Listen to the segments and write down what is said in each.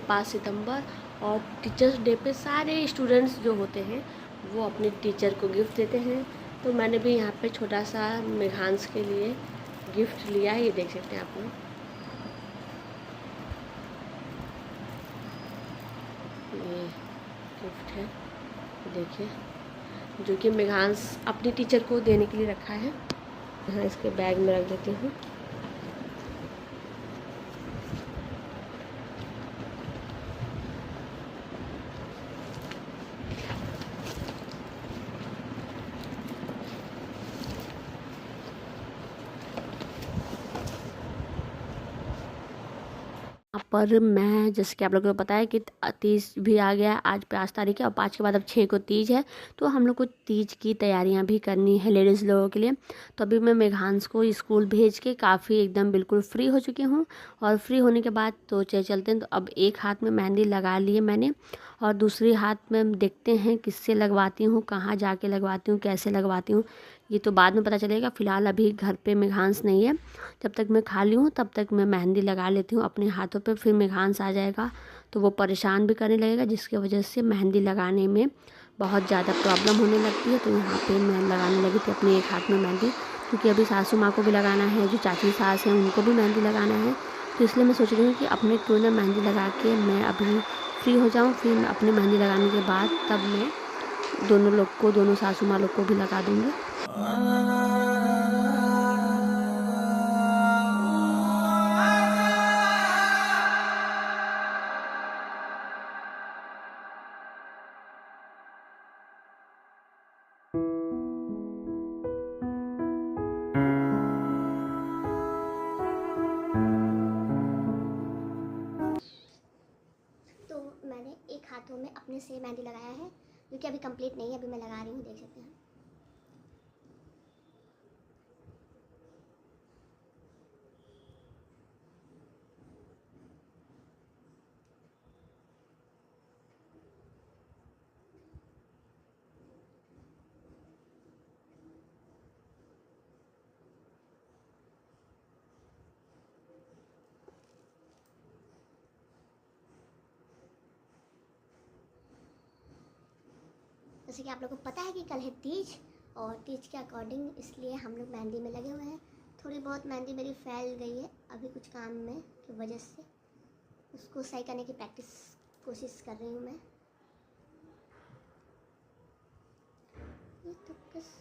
5 सितंबर और teachers day पे सारे स्टूडेंट्स जो होते हैं वो अपने टीचर को गिफ्ट देते हैं। तो मैंने भी यहाँ पे छोटा सा मेघांश के लिए गिफ्ट लिया है, ये देख सकते हैं आप लोग। ये गिफ्ट है, देखिए, जो कि मेघांश अपनी टीचर को देने के लिए रखा है। यहाँ इसके बैग में रख देती हूँ। पर मैं, जैसे कि आप लोगों को पता है कि तीज भी आ गया है। आज 5 तारीख है और 5 के बाद अब 6 को तीज है। तो हम लोग को तीज की तैयारियां भी करनी है लेडीज़ लोगों के लिए। तो अभी मैं मेघांश को स्कूल भेज के काफ़ी एकदम बिल्कुल फ्री हो चुकी हूँ। और फ्री होने के बाद तो चलते हैं। तो अब एक हाथ में मेहंदी लगा ली है मैंने और दूसरी हाथ में देखते हैं किससे लगवाती हूँ, कहाँ जाके लगवाती हूँ, कैसे लगवाती हूँ, ये तो बाद में पता चलेगा। फ़िलहाल अभी घर पे मेघांश नहीं है। जब तक मैं खाली हूँ तब तक मैं मेहंदी लगा लेती हूँ अपने हाथों पे। फिर मेघांश आ जाएगा तो वो परेशान भी करने लगेगा, जिसकी वजह से मेहंदी लगाने में बहुत ज़्यादा प्रॉब्लम होने लगती है। तो यहाँ पे मैं लगाने लगी थी अपने एक हाथ में मेहंदी, क्योंकि अभी सासू माँ को भी लगाना है, जो चाची सास हैं उनको भी मेहंदी लगाना है। तो इसलिए मैं सोच रही हूँ कि अपने क्यों ना मेहंदी लगा के मैं अभी फ्री हो जाऊँ। फिर अपने मेहंदी लगाने के बाद तब मैं दोनों लोग को, दोनों सासू माँ लोग को भी लगा दूँगी। तो मैंने एक हाथों में अपने से मेहंदी लगाया है, जो कि अभी कंप्लीट नहीं है, अभी मैं लगा रही हूँ, देख सकते हैं। जैसे कि आप लोगों को पता है कि कल है तीज, और तीज के अकॉर्डिंग इसलिए हम लोग मेहंदी में लगे हुए हैं। थोड़ी बहुत मेहंदी मेरी फैल गई है अभी कुछ काम में की वजह से, उसको सही करने की कोशिश कर रही हूँ मैं। ये तो किस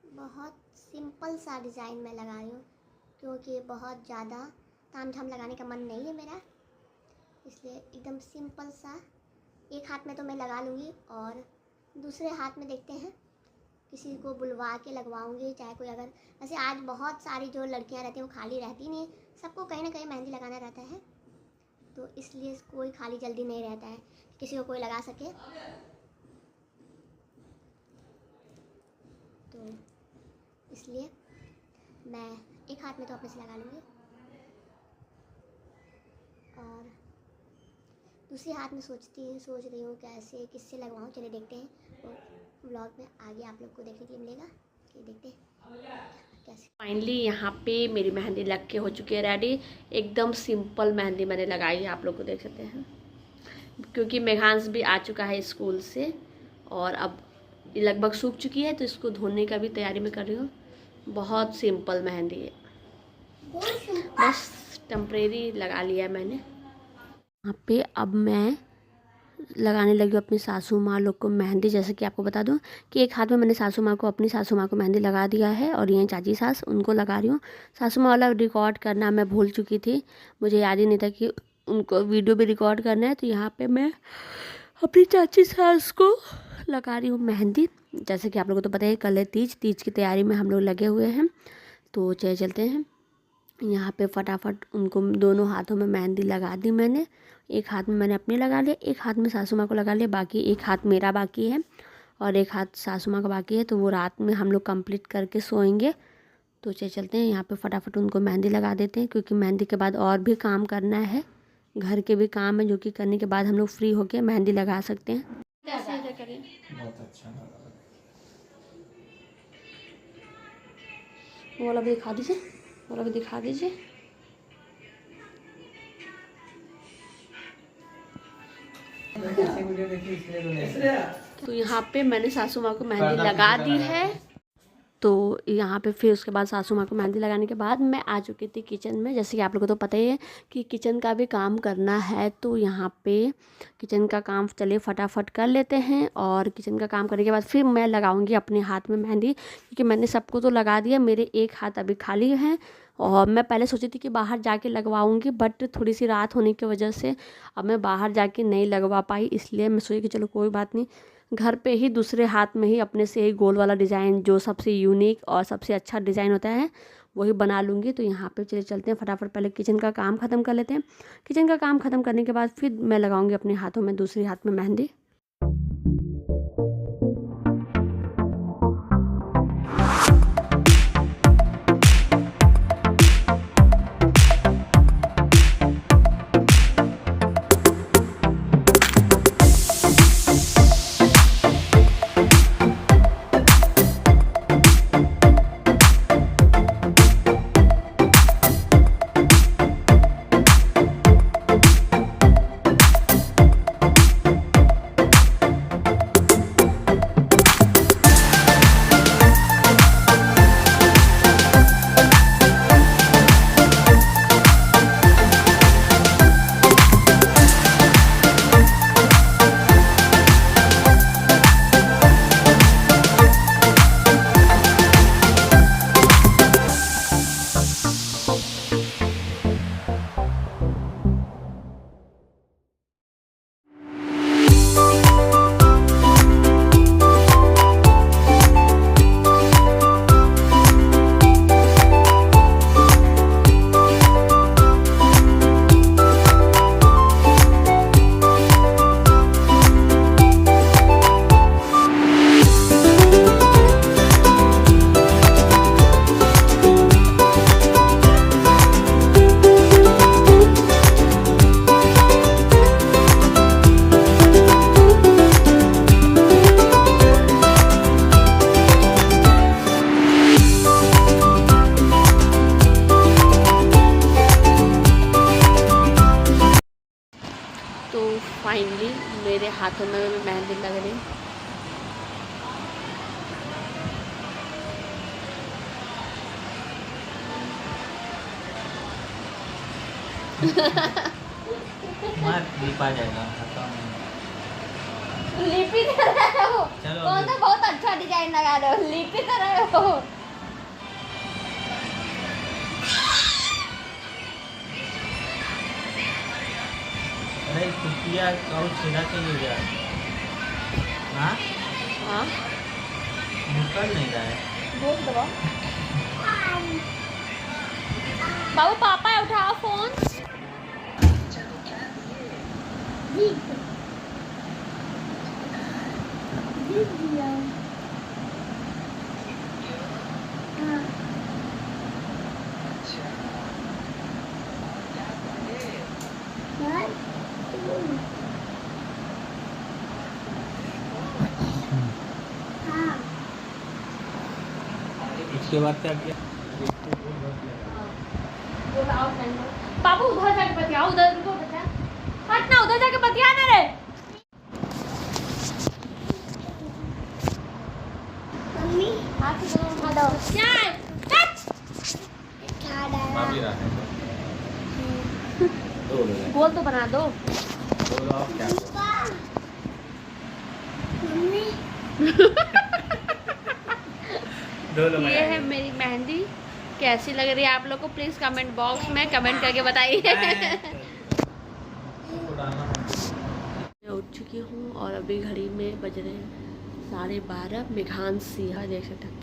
बहुत सिंपल सा डिज़ाइन मैं लगा रही हूँ, क्योंकि बहुत ज़्यादा ताम झाम लगाने का मन नहीं है मेरा, इसलिए एकदम सिंपल सा एक हाथ में तो मैं लगा लूँगी और दूसरे हाथ में देखते हैं किसी को बुलवा के लगवाऊँगी। चाहे कोई, अगर वैसे आज बहुत सारी जो लड़कियां रहती हैं वो खाली रहती नहीं, सबको कहीं ना कहीं मेहंदी लगाना रहता है, तो इसलिए कोई खाली जल्दी नहीं रहता है किसी को कोई लगा सके। तो इसलिए मैं एक हाथ में तो अपने से लगा लूँगी और दूसरे हाथ में सोच रही हूँ कैसे किससे लगवाऊँ। चलिए देखते हैं, तो व्लॉग में आगे आप लोग को देखने के लिए मिलेगा कि देखते हैं कैसे। फाइनली यहाँ पे मेरी मेहंदी लग के हो चुकी है रेडी। एकदम सिंपल मेहंदी मैंने लगाई है, आप लोग को देख सकते हैं। क्योंकि मेघांश भी आ चुका है स्कूल से और अब ये लगभग सूख चुकी है, तो इसको धोने का भी तैयारी में कर रही हूँ। बहुत सिंपल मेहंदी है, बस टेम्परेरी लगा लिया है मैंने। यहाँ पे अब मैं लगाने लगी हूँ अपनी सासू माँ लोग को मेहंदी। जैसे कि आपको बता दूँ कि एक हाथ में मैंने अपनी सासू माँ को मेहंदी लगा दिया है और ये चाची सास, उनको लगा रही हूँ। सासू माँ वाला रिकॉर्ड करना मैं भूल चुकी थी, मुझे याद ही नहीं था कि उनको वीडियो भी रिकॉर्ड करना है। तो यहाँ पे मैं अपनी चाची सास को लगा रही हूँ मेहंदी। जैसे कि आप लोगों को तो पता है कल है तीज की तैयारी में हम लोग लगे हुए हैं। तो चलते हैं। यहाँ पे फटाफट उनको दोनों हाथों में मेहंदी लगा दी मैंने। एक हाथ में मैंने अपने लगा लिया, एक हाथ में सासू माँ को लगा लिया, बाकी एक हाथ मेरा बाकी है और एक हाथ सासू माँ का बाकी है। तो वो रात में हम लोग कंप्लीट करके सोएंगे। तो चलते हैं, यहाँ पे फटाफट उनको मेहंदी लगा देते हैं, क्योंकि मेहंदी के बाद और भी काम करना है, घर के भी काम है, जो कि करने के बाद हम लोग फ्री होकर मेहंदी लगा सकते हैं। बहुत अच्छा लगा। वो वाला भी दिखा दीजिए, वो वाला भी दिखा दीजिए। तो यहाँ पे मैंने सासू माँ को मेहंदी लगा दी है। तो यहाँ पे फिर उसके बाद सासू माँ को मेहंदी लगाने के बाद मैं आ चुकी थी किचन में। जैसे कि आप लोगों को तो पता ही है कि किचन का भी काम करना है, तो यहाँ पे किचन का काम चलिए फटाफट कर लेते हैं। और किचन का काम करने के बाद फिर मैं लगाऊंगी अपने हाथ में मेहंदी, क्योंकि मैंने सबको तो लगा दिया, मेरे एक हाथ अभी खाली है। और मैं पहले सोची थी कि बाहर जाके लगवाऊंगी, बट थोड़ी सी रात होने की वजह से अब मैं बाहर जाके नहीं लगवा पाई। इसलिए मैं सोची कि चलो कोई बात नहीं, घर पे ही दूसरे हाथ में ही अपने से ही गोल वाला डिज़ाइन, जो सबसे यूनिक और सबसे अच्छा डिज़ाइन होता है, वही बना लूँगी। तो यहाँ पे चले चलते हैं फटाफट, पहले किचन का काम ख़त्म कर लेते हैं। किचन का काम ख़त्म करने के बाद फिर मैं लगाऊंगी अपने हाथों में, दूसरे हाथ में मेहंदी। फाइनली मेरे हाथों में मेहंदी लग रही। लिप आ जाएगा। लिप ही कर रहे हो, कौन सा बहुत अच्छा डिजाइन लगा रहे हो, लिप ही कर रहे हो। अरे कुटिया और छेदा चाहिए यार। हाँ हाँ निकल नहीं रहा है। बोल दो बाबू, पापा उठाओ फोन। इसके बाद क्या किया? बाबू उधर जाके बतियाओ, उधर रुको बेटा, हट ना, उधर जाके बतिया ना रे। मम्मी हाथ से दोनों उठा दो। क्या है? भाभी रहा है दो लोग गोल तो बना दो। क्या मम्मी दो लोग ये है मेरी मेहंदी, कैसी लग रही है आप लोग को प्लीज़ कमेंट बॉक्स में कमेंट करके बताइए। मैं उठ चुकी हूँ और अभी घड़ी में बज रहे हैं 12:30। मेघांश सिंहा देख सकते हैं।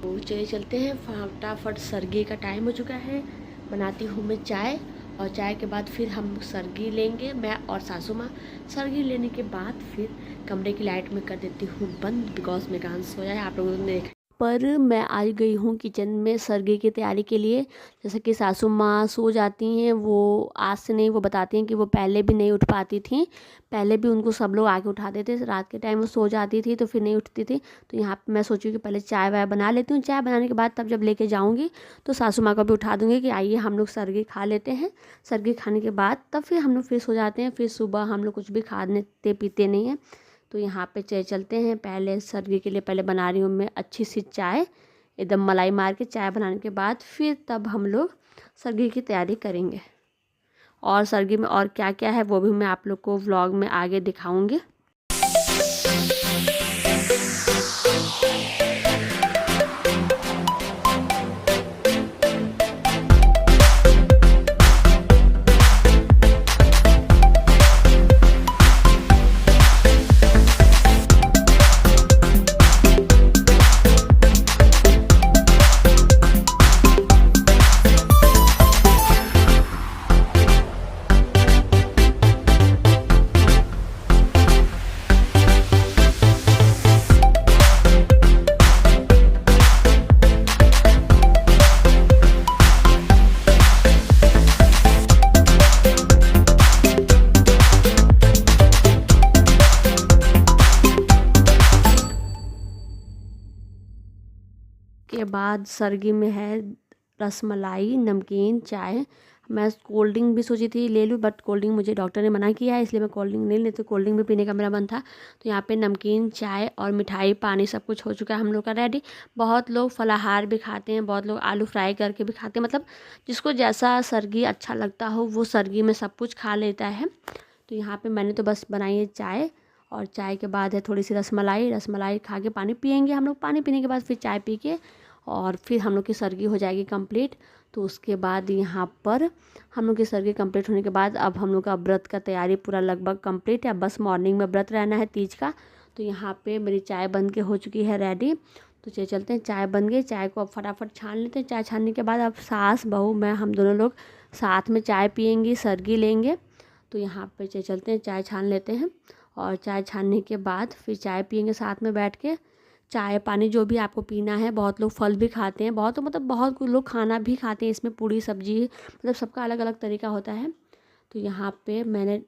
तो चलिए चलते हैं फटाफट, सरगी का टाइम हो चुका है। बनाती हूँ मैं चाय, और चाय के बाद फिर हम सरगी लेंगे, मैं और सासू माँ। सरगी लेने के बाद फिर कमरे की लाइट में कर देती हूँ बंद, बिकॉज मेघांश सोया है। आप लोगों ने देखा पर मैं आ गई हूँ किचन में सरगी की तैयारी के लिए। जैसे कि सासू माँ सो जाती हैं, वो आज से नहीं, वो बताती हैं कि वो पहले भी नहीं उठ पाती थी। पहले भी उनको सब लोग आके उठाते थे, रात के टाइम वो सो जाती थी तो फिर नहीं उठती थी। तो यहाँ पे मैं सोची कि पहले चाय वाय बना लेती हूँ, चाय बनाने के बाद तब जब लेके जाऊँगी तो सासू माँ को भी उठा दूँगी कि आइए हम लोग सरगी खा लेते हैं। सरगी खाने के बाद तब फिर हम लोग फिर सो जाते हैं। फिर सुबह हम लोग कुछ भी खाते पीते नहीं हैं। तो यहाँ पे चलते हैं। पहले सरगी के लिए पहले बना रही हूँ मैं अच्छी सी चाय, एकदम मलाई मार के चाय बनाने के बाद फिर तब हम लोग सरगी की तैयारी करेंगे। और सरगी में और क्या क्या है वो भी मैं आप लोग को व्लॉग में आगे दिखाऊंगी। के बाद सरगी में है रसमलाई, नमकीन, चाय। मैं कोल्ड ड्रिंक भी सोची थी ले लूँ, बट कोल्ड ड्रिंक मुझे डॉक्टर ने मना किया है, इसलिए मैं कोल्ड ड्रिंक नहीं लेती। कोल्ड ड्रिंक भी पीने का मेरा मन था। तो यहाँ पे नमकीन, चाय और मिठाई, पानी सब कुछ हो चुका है हम लोग का रेडी। बहुत लोग फलाहार भी खाते हैं, बहुत लोग आलू फ्राई करके भी खाते हैं, मतलब जिसको जैसा सरगी अच्छा लगता हो वो सरगी में सब कुछ खा लेता है। तो यहाँ पर मैंने तो बस बनाई है चाय, और चाय के बाद है थोड़ी सी रसमलाई। रसमलाई खा के पानी पियेंगे हम लोग, पानी पीने के बाद फिर चाय पी के और फिर हम लोग की सरगी हो जाएगी कंप्लीट। तो उसके बाद यहाँ पर हम लोग की सरगी कंप्लीट होने के बाद अब हम लोग का व्रत का तैयारी पूरा लगभग कंप्लीट है। अब बस मॉर्निंग में व्रत रहना है तीज का। तो यहाँ पे मेरी चाय बन के हो चुकी है रेडी। तो चलते हैं, चाय बन गई। चाय को अब फटाफट छान लेते हैं। चाय छानने के बाद अब सास बहू मैं हम दोनों लोग साथ में चाय पियेंगी, सरगी लेंगे। तो यहाँ पे चलते हैं, चाय छान लेते हैं। और चाय छानने के बाद फिर चाय पियेंगे साथ में बैठ के। चाय पानी जो भी आपको पीना है। बहुत लोग फल भी खाते हैं, बहुत मतलब बहुत लोग खाना भी खाते हैं इसमें, पूड़ी सब्जी, मतलब सबका अलग अलग तरीका होता है। तो यहाँ पे मैंने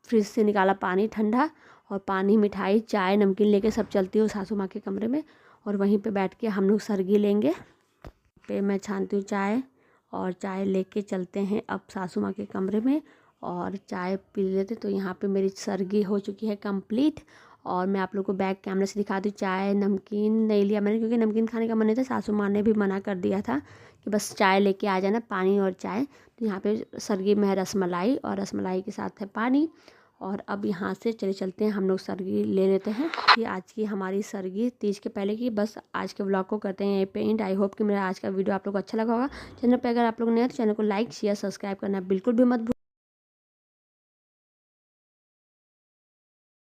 फ्रिज से निकाला पानी ठंडा, और पानी, मिठाई, चाय, नमकीन लेके सब चलती हूँ सासू माँ के कमरे में, और वहीं पे बैठ के हम लोग सरगी लेंगे। पे मैं छानती हूँ चाय, और चाय लेके चलते हैं अब सासू माँ के कमरे में और चाय पी लेते। तो यहाँ पे मेरी सरगी हो चुकी है कंप्लीट। और मैं आप लोग को बैक कैमरे से दिखाती हूँ। चाय नमकीन नहीं लिया मैंने, क्योंकि नमकीन खाने का मन नहीं था। सासू माँ ने भी मना कर दिया था कि बस चाय लेके आ जाना, पानी और चाय। तो यहाँ पे सरगी में है रसमलाई, और रसमलाई के साथ है पानी। और अब यहाँ से चलते हैं, हम लोग सरगी ले लेते हैं। ये आज की हमारी सरगी तीज के पहले की। बस आज के व्लॉग को करते हैं यहीं पे एंड। आई होप कि मेरा आज का वीडियो आप लोग को अच्छा लगा होगा। चैनल पे अगर आप लोग नए हैं तो चैनल को लाइक, शेयर, सब्सक्राइब करना बिल्कुल भी मत